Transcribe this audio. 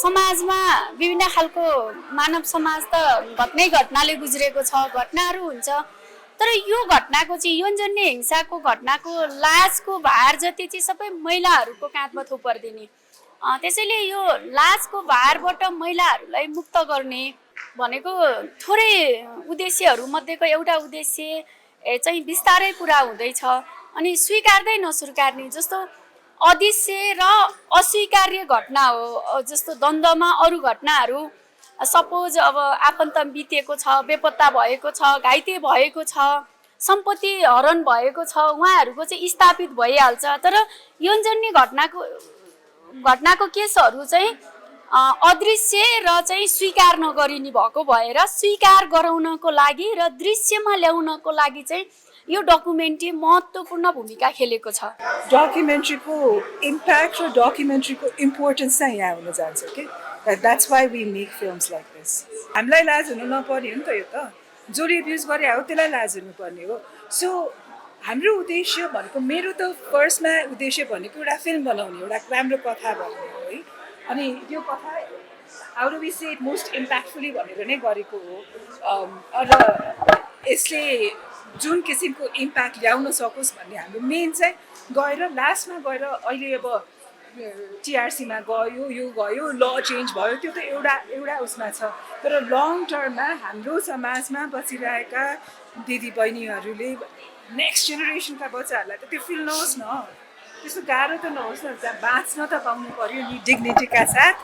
समाजमा विभिन्न खालको मानव समाज त घट्नै घटनाले गुज्रेको छ, घटनाहरू हुन्छ। तर यो घटनाको चाहिँ यौनजन्य हिंसाको घटनाको लाजको भार जति चाहिँ सबै महिलाहरूको काँधमा थोपर्दिने। त्यसैले यो लाजको भारबाट महिलाहरूलाई मुक्त गर्ने भनेको थोरै उद्देश्यहरू मध्येको एउटा उद्देश्य चाहिँ बिस्तारै पुरा हुँदैछ। अनि स्वीकार्दै नस्वीकार्ने जस्तो अदृश्य र अस्वीकार्य घटना हो। जस्तो द्वन्द्वमा अरू घटनाहरू सपोज अब आफन्त बितेको छ, बेपत्ता भएको छ, घाइते भएको छ, सम्पत्ति हरण भएको छ, उहाँहरूको चाहिँ स्थापित भइहाल्छ। तर यौनजन्य घटनाको केसहरू चाहिँ अदृश्य र चाहिँ स्वीकार नगरिने भएको भएर स्वीकार गराउनको लागि र दृश्यमा ल्याउनको लागि चाहिँ यो डकुमेन्ट्री महत्त्वपूर्ण भूमिका खेलेको छ। डकुमेन्ट्रीको इम्प्याक्ट र डकुमेन्ट्रीको इम्पोर्टेन्स चाहिँ यहाँ हुन जान्छ कि that's why we make films like this. हामीलाई लाज हुनु नपर्ने हो नि त, यो त जसले एब्युज गरे हो त्यसलाई लाज हुनुपर्ने हो। सो हाम्रो उद्देश्य भनेको, मेरो त फर्स्टमा उद्देश्य भनेको एउटा फिल्म बनाउने, एउटा राम्रो कथा बनाउने हो है। अनि यो कथा how do we say it most impactfully भनेर नै गरेको हो। र यसले जुन किसिमको इम्प्याक्ट ल्याउन सकोस् भन्ने हाम्रो मेन चाहिँ गएर लास्टमा गएर अहिले अब टिआरसीमा गयो, यो गयो, ल चेन्ज भयो, त्यो त एउटा उसमा छ। तर लङ टर्ममा हाम्रो समाजमा बसिरहेका दिदीबहिनीहरूले नेक्स्ट जेनेरेसनका बच्चाहरूलाई त त्यो फिल नहोस् न, त्यस्तो गाह्रो त नहोस् न, बाँच्न त पाउनु पर्यो नि डिग्निटीका साथ।